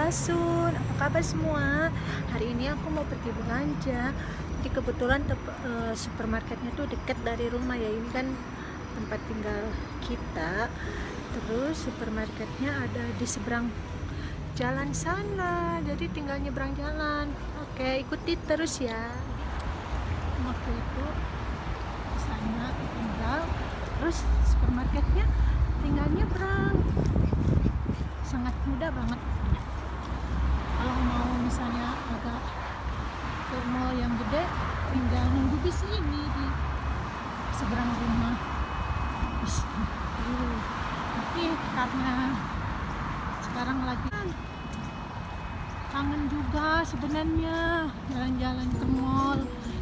Sun, apa kabar semua? Hari ini aku mau pergi belanja. Jadi kebetulan supermarketnya tuh dekat dari rumah ya. Ini kan tempat tinggal kita. Terus supermarketnya ada di seberang jalan sana. Jadi tinggal nyebrang jalan. Oke, ikuti terus ya. Waktu itu di sana tinggal. Terus supermarketnya tinggal nyebrang. Sangat mudah banget. Kalau mau misalnya agak ke mall yang gede, tinggal nunggu bis ini di seberang rumah. Tapi karena sekarang lagi kangen juga sebenarnya jalan-jalan ke mall.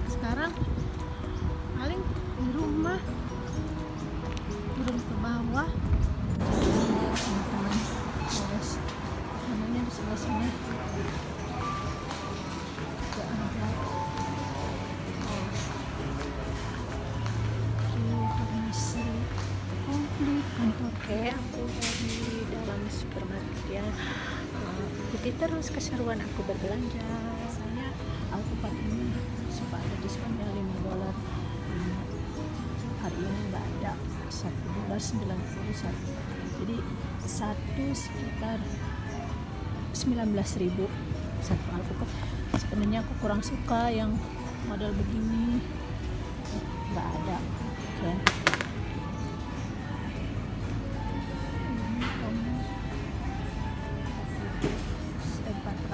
Sekarang paling di rumah, turun ke bawah. Teman-teman, terus namanya di sebelah sini juga ada farmasi komplit kantor. Oke, aku di dalam supermarket ya. Ikuti terus keseruan aku berbelanja. Biasanya Alpukat ini suka ada diskonnya $5. Hari ini nggak ada, $1.91. Jadi satu sekitar 19.000 satu alpukat. Sebenarnya aku kurang suka yang model begini, nggak ada. Oke.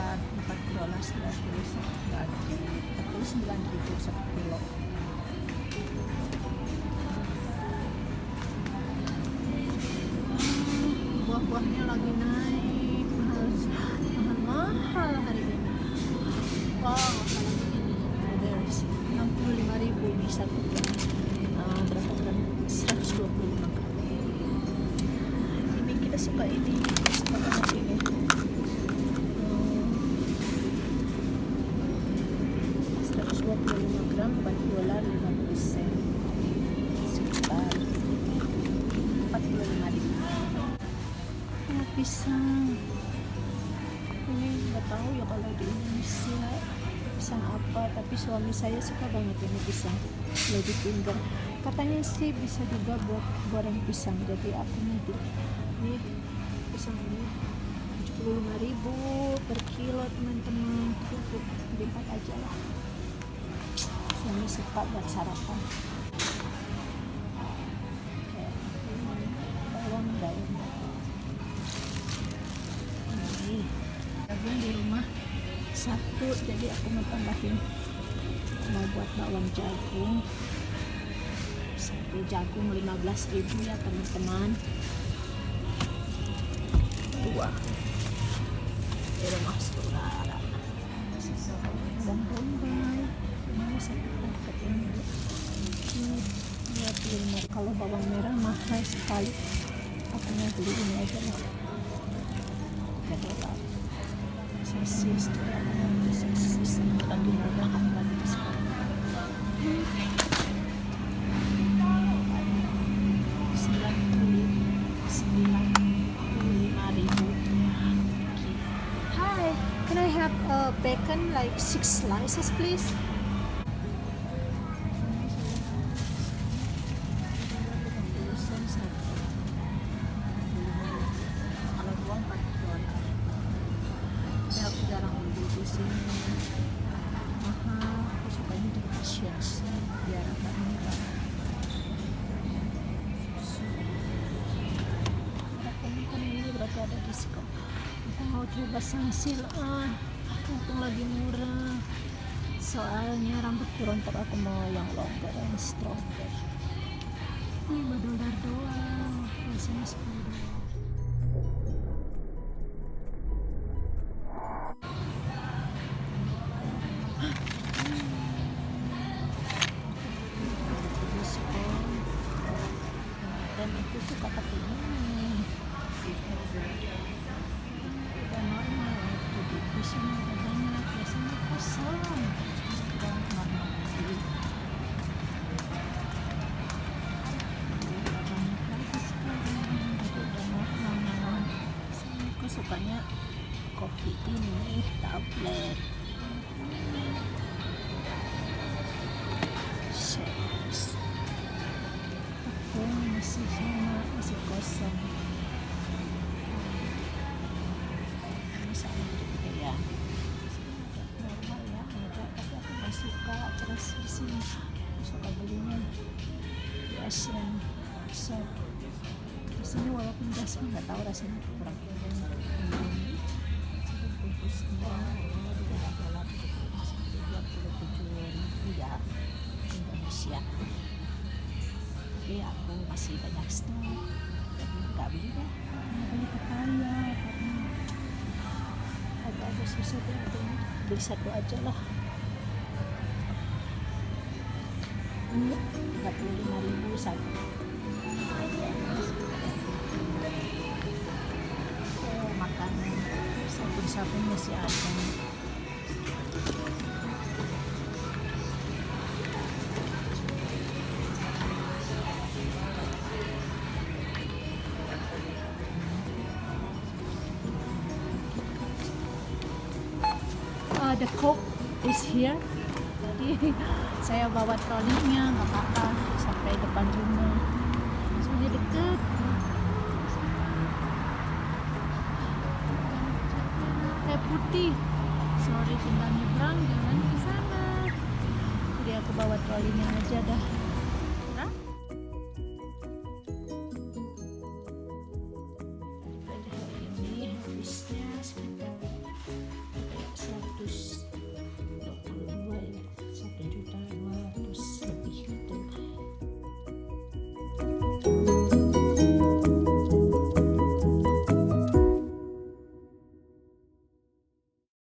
$4 sudah tulis nggak ada, 49.000 1 kilo. Buah-buahnya lagi naik mahal hari ini. Wow, kalau begini ada 65.000 di satu gram. Berapa gram? 125 gram. Ini kita suka ini, suka banget ini. 125 gram $4.50, sekitar 45.000. Pisang ini nggak tahu ya kalau di Indonesia pisang apa, tapi suami saya suka banget ini pisang lady finger. Katanya sih bisa juga buat goreng pisang, jadi aku mau ini pisang ini 75.000 per kilo teman-teman. Beli 4 aja lah, suami suka buat sarapan. Bawang di rumah satu, jadi aku mau tambahin, mau buat bawang jagung. Satu jagung 15.000 ya teman-teman. Dua di rumah saudara. Bawang bombay mau satu paket ini 25. Kalau bawang merah mahal sekali, aku mau beli ini aja lah, $3. Sosis lagi murah lagi diskon. 95.000. Hi, can I have bacon like 6 slices please? Aku jarang beli di sini, mahal. Aku sukanya di Asians biar agak murah. Kan ini berarti ada diskon. Aku mau coba Sunsilk, untung lagi murah. Soalnya rambutku rontok, aku mau yang longer and stronger. $5 doang, biasanya $10. Dan aku suka pakai ini. Udah normal, jadi di sini ada banyak, biasanya kosong. Udah normal. Banyak lagi sekarang. Jadi kopi ini tablet. Shapes. Aku masih sama, masih kosong. Ini sama juga ya. Normal ya, ada, tapi aku nggak suka terus di sini. Aku suka belinya di Asian shop. Di sini walaupun jasmine nggak tahu rasanya kurang Indonesia. Tapi aku masih banyak stok, jadi nggak beli deh. Nggak beli papaya karena agak susah deh, beli satu aja lah. 45.000 satu. Makan sabun-sabun masih ada. The Coke is here. Jadi saya bawa trolinya, nggak apa-apa, sampai depan rumah. Soalnya deket. Kayak putih. Sorry tinggal nyebrang, jangan ke sana. Jadi aku bawa trolinya aja dah.